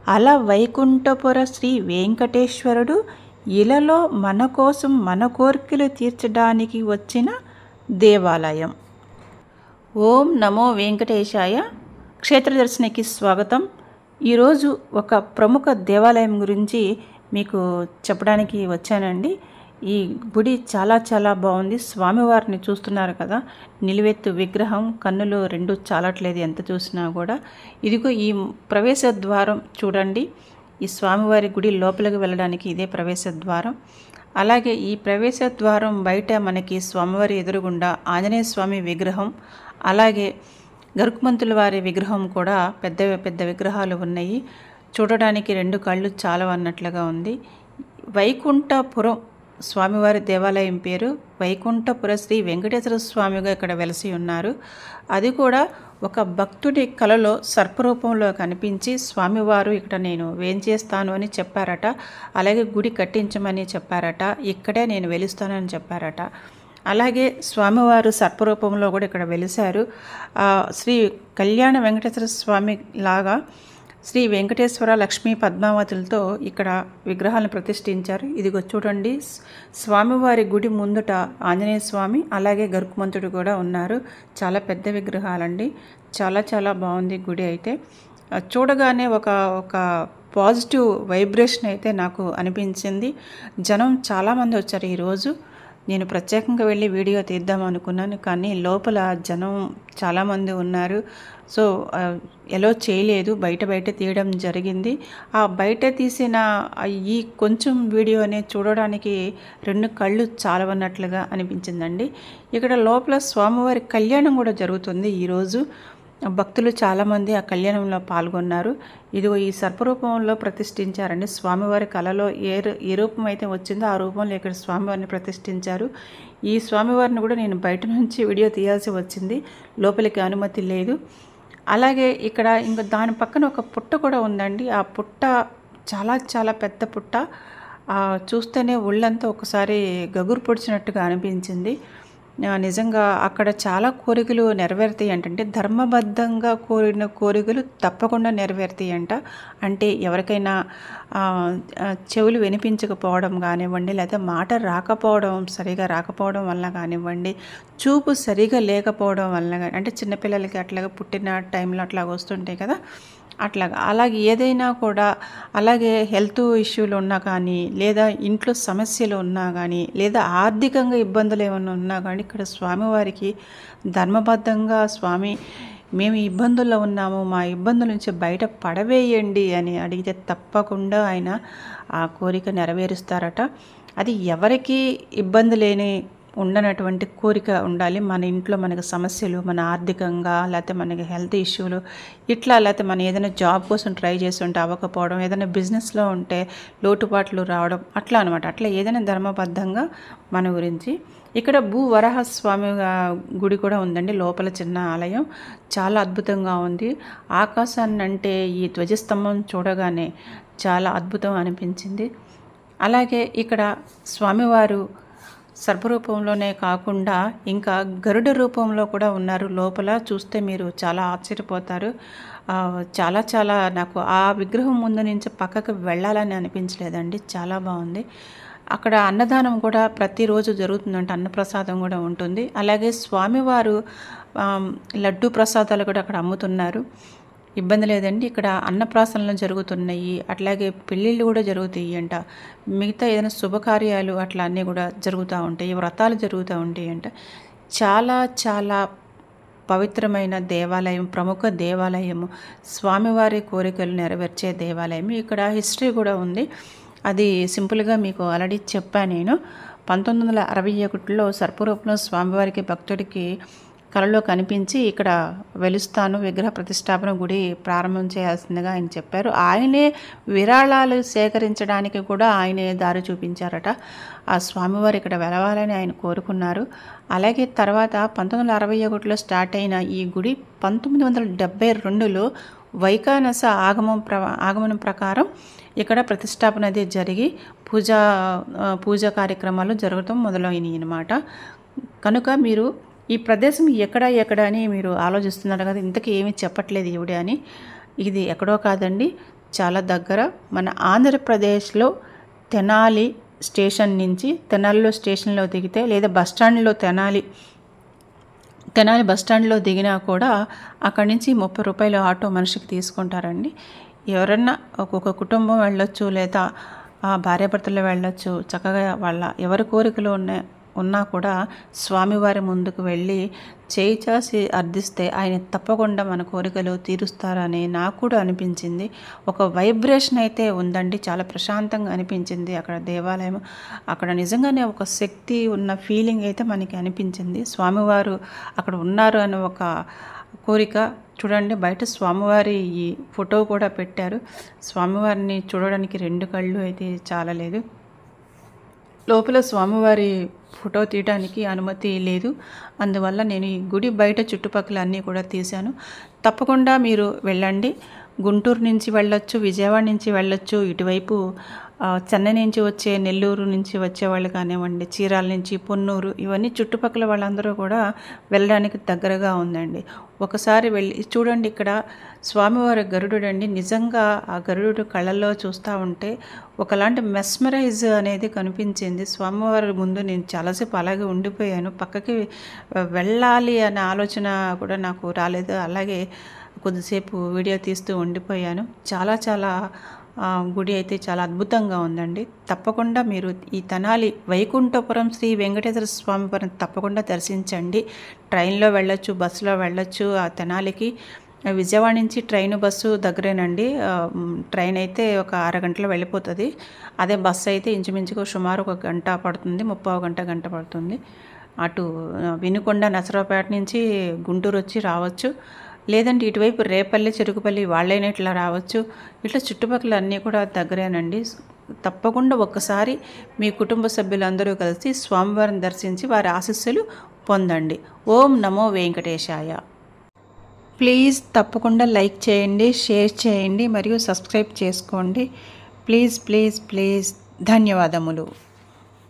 అలా వైకుంఠపుర శ్రీ వెంకటేశ్వరుడు ఇలలో మన కోసం మన కోరికలు తీర్చడానికి వచ్చిన దేవాలయం. ఓం నమో వెంకటేశాయ. క్షేత్రదర్శినికి స్వాగతం. ఈరోజు ఒక ప్రముఖ దేవాలయం గురించి మీకు చెప్పడానికి వచ్చానండి. ఈ గుడి చాలా చాలా బాగుంది. స్వామివారిని చూస్తున్నారు కదా, నిలువెత్తు విగ్రహం, కన్నులు రెండు చాలట్లేదు ఎంత చూసినా కూడా. ఇదిగో ఈ ప్రవేశ ద్వారం చూడండి. ఈ స్వామివారి గుడి లోపలికి వెళ్ళడానికి ఇదే ప్రవేశ ద్వారం. అలాగే ఈ ప్రవేశ ద్వారం బయట మనకి స్వామివారి ఎదురుగుండా ఆంజనేయ స్వామి విగ్రహం, అలాగే గరుత్మంతుల వారి విగ్రహం కూడా పెద్ద పెద్ద విగ్రహాలు ఉన్నాయి. చూడడానికి రెండు కళ్ళు చాలవన్నట్లుగా ఉంది. వైకుంఠపురం స్వామివారి దేవాలయం పేరు వైకుంఠపుర శ్రీ వెంకటేశ్వర స్వామిగా ఇక్కడ వెలసి ఉన్నారు. అది కూడా ఒక భక్తుడి కలలో సర్పరూపంలో కనిపించి స్వామివారు ఇక్కడ నేను వేంచేస్తాను అని చెప్పారట. అలాగే గుడి కట్టించమని చెప్పారట. ఇక్కడే నేను వెలుస్తానని చెప్పారట. అలాగే స్వామివారు సర్పరూపంలో కూడా ఇక్కడ వెలిశారు. శ్రీ కళ్యాణ వెంకటేశ్వర స్వామి లాగా శ్రీ వెంకటేశ్వర, లక్ష్మీ, పద్మావతులతో ఇక్కడ విగ్రహాలను ప్రతిష్ఠించారు. ఇదిగో చూడండి, స్వామివారి గుడి ముందుట ఆంజనేయ స్వామి అలాగే గరుత్మంతుడు కూడా ఉన్నారు. చాలా పెద్ద విగ్రహాలండి. చాలా చాలా బాగుంది గుడి అయితే. చూడగానే ఒక పాజిటివ్ వైబ్రేషన్ అయితే నాకు అనిపించింది. జనం చాలామంది వచ్చారు ఈరోజు. నేను ప్రత్యేకంగా వెళ్ళి వీడియో తీద్దాం అనుకున్నాను, కానీ లోపల జనం చాలామంది ఉన్నారు. సో ఎలా చేయలేదు, బయట తీయడం జరిగింది. ఆ బయట తీసిన ఈ కొంచెం వీడియోనే చూడడానికి రెండు కళ్ళు చాలవన్నట్లుగా అనిపించిందండి. ఇక్కడ లోపల స్వామివారి కళ్యాణం కూడా జరుగుతుంది ఈరోజు. భక్తులు చాలామంది ఆ కళ్యాణంలో పాల్గొన్నారు. ఇదిగో ఈ సర్పరూపంలో ప్రతిష్ఠించారండి. స్వామివారి కళలో ఏ రూపం అయితే వచ్చిందో ఆ రూపంలో ఇక్కడ స్వామివారిని ప్రతిష్ఠించారు. ఈ స్వామివారిని కూడా నేను బయట నుంచి వీడియో తీయాల్సి వచ్చింది, లోపలికి అనుమతి లేదు. అలాగే ఇక్కడ ఇంకా దాని పక్కన ఒక పుట్ట కూడా ఉందండి. ఆ పుట్ట చాలా చాలా పెద్ద పుట్ట. చూస్తేనే ఒళ్ళంతా ఒకసారి గగురు పొడిచినట్టుగా అనిపించింది. నిజంగా అక్కడ చాలా కోరికలు నెరవేరుతాయి అంటే ధర్మబద్ధంగా కోరిన కోరికలు తప్పకుండా నెరవేరుతాయి అంట. అంటే ఎవరికైనా చెవులు వినిపించకపోవడం కానివ్వండి, లేదా మాట సరిగా రాకపోవడం వల్ల కానివ్వండి, చూపు సరిగా లేకపోవడం వల్ల కానీ, అంటే చిన్నపిల్లలకి అట్లాగా పుట్టిన టైంలో అట్లాగ వస్తుంటాయి కదా, అలాగే ఏదైనా కూడా, అలాగే హెల్త్ ఇష్యూలు ఉన్నా కానీ, లేదా ఇంట్లో సమస్యలు ఉన్నా కానీ, లేదా ఆర్థికంగా ఇబ్బందులు ఏమైనా ఉన్నా కానీ ఇక్కడ స్వామివారికి ధర్మబద్ధంగా స్వామి మేము ఇబ్బందుల్లో ఉన్నాము, మా ఇబ్బందుల నుంచి బయట పడవేయండి అని అడిగితే తప్పకుండా ఆయన ఆ కోరిక నెరవేరుస్తారట. అది ఎవరికి ఇబ్బంది లేని ఉండనటువంటి కోరిక ఉండాలి. మన ఇంట్లో మనకు సమస్యలు, మన ఆర్థికంగా, లేకపోతే మనకి హెల్త్ ఇష్యూలు ఇట్లా, లేకపోతే మనం ఏదైనా జాబ్ కోసం ట్రై చేస్తుంటే అవ్వకపోవడం, ఏదైనా బిజినెస్లో ఉంటే లోటుపాట్లు రావడం, అట్లా అనమాట. అట్లా ఏదైనా ధర్మబద్ధంగా మన గురించి. ఇక్కడ భూవరాహస్వామి గుడి కూడా ఉందండి. లోపల చిన్న ఆలయం చాలా అద్భుతంగా ఉంది. ఆకాశాన్ని అంటే ఈ ధ్వజస్తంభం చూడగానే చాలా అద్భుతం అనిపించింది. అలాగే ఇక్కడ స్వామివారు సర్పరూపంలోనే కాకుండా ఇంకా గరుడ రూపంలో కూడా ఉన్నారు. లోపల చూస్తే మీరు చాలా ఆశ్చర్యపోతారు. చాలా చాలా నాకు ఆ విగ్రహం ముందు నుంచి పక్కకు వెళ్ళాలని అనిపించలేదండి. చాలా బాగుంది. అక్కడ అన్నదానం కూడా ప్రతిరోజు జరుగుతుందంటే అన్నప్రసాదం కూడా ఉంటుంది. అలాగే స్వామివారు లడ్డు ప్రసాదాలు కూడా అక్కడ అమ్ముతున్నారు. ఇబ్బంది లేదండి. ఇక్కడ అన్నప్రాసనలు జరుగుతున్నాయి, అట్లాగే పెళ్ళిళ్ళు కూడా జరుగుతాయి అంట. మిగతా ఏదైనా శుభకార్యాలు అట్లా అన్నీ కూడా జరుగుతూ ఉంటాయి, వ్రతాలు జరుగుతూ ఉంటాయి అంట. చాలా చాలా పవిత్రమైన దేవాలయం, ప్రముఖ దేవాలయము, స్వామివారి కోరికలు నెరవేర్చే దేవాలయం. ఇక్కడ హిస్టరీ కూడా ఉంది. అది సింపుల్గా మీకు ఆల్రెడీ చెప్పాను నేను. 1961లో సర్పరూపంలో స్వామివారికి భక్తుడికి కలలో కనిపించి ఇక్కడ వెలుస్తాను, విగ్రహ ప్రతిష్టాపన గుడి ప్రారంభం చేయాల్సిందిగా ఆయన చెప్పారు. ఆయనే విరాళాలు సేకరించడానికి కూడా ఆయనే దారి చూపించారట. ఆ స్వామివారు ఇక్కడ వెలవాలని ఆయన కోరుకున్నారు. అలాగే తర్వాత 1961లో స్టార్ట్ అయిన ఈ గుడి 1972లో వైకానస ఆగమనం ప్రకారం ఇక్కడ ప్రతిష్టాపన అది జరిగి పూజా కార్యక్రమాలు జరగటం మొదలైనవి అన్నమాట. కనుక మీరు ఈ ప్రదేశం ఎక్కడ అని మీరు ఆలోచిస్తున్నారు కదా, ఇంతకీ ఏమీ చెప్పట్లేదు ఈవిడ అని. ఇది ఎక్కడో కాదండి, చాలా దగ్గర. మన ఆంధ్రప్రదేశ్లో తెనాలి స్టేషన్ నుంచి, తెనాలిలో స్టేషన్లో దిగితే లేదా బస్టాండ్లో తెనాలి బస్టాండ్లో దిగినా కూడా అక్కడి నుంచి 30 రూపాయలు ఆటో మనిషికి తీసుకుంటారండి. ఎవరన్నా ఒక్కొక్క కుటుంబం వెళ్ళొచ్చు, లేదా భార్యాభర్తలు వెళ్ళొచ్చు. చక్కగా వాళ్ళ ఎవరి కోరికలు ఉన్నా కూడా స్వామివారి ముందుకు వెళ్ళి చేయి చాసి అర్థిస్తే ఆయన తప్పకుండా మన కోరికలు తీరుస్తారని నాకు కూడా అనిపించింది. ఒక వైబ్రేషన్ అయితే ఉందండి, చాలా ప్రశాంతంగా అనిపించింది అక్కడ దేవాలయం. అక్కడ నిజంగానే ఒక శక్తి ఉన్న ఫీలింగ్ అయితే మనకి అనిపించింది. స్వామివారు అక్కడ ఉన్నారు అని ఒక కోరిక. చూడండి, బయట స్వామివారి ఈ ఫోటో కూడా పెట్టారు. స్వామివారిని చూడడానికి 2 కళ్ళు అయితే చాలలేదు. లోపల స్వామివారి ఫోటో తీయడానికి అనుమతి లేదు. అందువల్ల నేను ఈ గుడి బయట చుట్టుపక్కల అన్నీ కూడా తీశాను. తప్పకుండా మీరు వెళ్ళండి. గుంటూరు నుంచి వెళ్ళొచ్చు, విజయవాడ నుంచి వెళ్ళొచ్చు, ఇటువైపు చెన్నై నుంచి వచ్చే, నెల్లూరు నుంచి వచ్చేవాళ్ళు కానివ్వండి, చీరాల నుంచి, పొన్నూరు, ఇవన్నీ చుట్టుపక్కల వాళ్ళందరూ కూడా వెళ్ళడానికి దగ్గరగా ఉందండి. ఒకసారి వెళ్ళి చూడండి. ఇక్కడ స్వామివారి గరుడు అండి. నిజంగా ఆ గరుడు కళ్ళల్లో చూస్తూ ఉంటే ఒకలాంటి మెస్మరైజ్ అనేది కనిపించింది. స్వామివారి ముందు నేను చాలాసేపు అలాగే ఉండిపోయాను. పక్కకి వెళ్ళాలి అనే ఆలోచన కూడా నాకు రాలేదు. అలాగే కొద్దిసేపు వీడియో తీస్తూ ఉండిపోయాను. చాలా గుడి అయితే చాలా అద్భుతంగా ఉందండి. తప్పకుండా మీరు ఈ తెనాలి వైకుంఠపురం శ్రీ వెంకటేశ్వర స్వామి వారిని తప్పకుండా దర్శించండి. ట్రైన్లో వెళ్ళొచ్చు, బస్సులో వెళ్ళొచ్చు ఆ తెనాలికి. విజయవాడ నుంచి ట్రైన్ బస్సు దగ్గరేనండి. ట్రైన్ అయితే ఒక అరగంటలో వెళ్ళిపోతుంది. అదే బస్సు అయితే ఇంచుమించుగా సుమారు 1 గంట పడుతుంది, 30 గంట పడుతుంది. అటు వినుకొండ, నసరావుపేట నుంచి గుంటూరు వచ్చి రావచ్చు. లేదంటే ఇటువైపు రేపల్లి, చెరుకుపల్లి వాళ్ళైనా ఇట్లా రావచ్చు. ఇట్లా చుట్టుపక్కల అన్నీ కూడా దగ్గరేనండి. తప్పకుండా ఒక్కసారి మీ కుటుంబ సభ్యులందరూ కలిసి స్వామివారిని దర్శించి వారి ఆశీస్సులు పొందండి. ఓం నమో వెంకటేశాయ. ప్లీజ్ తప్పకుండా లైక్ చేయండి, షేర్ చేయండి మరియు సబ్స్క్రైబ్ చేసుకోండి. ప్లీజ్ ధన్యవాదములు.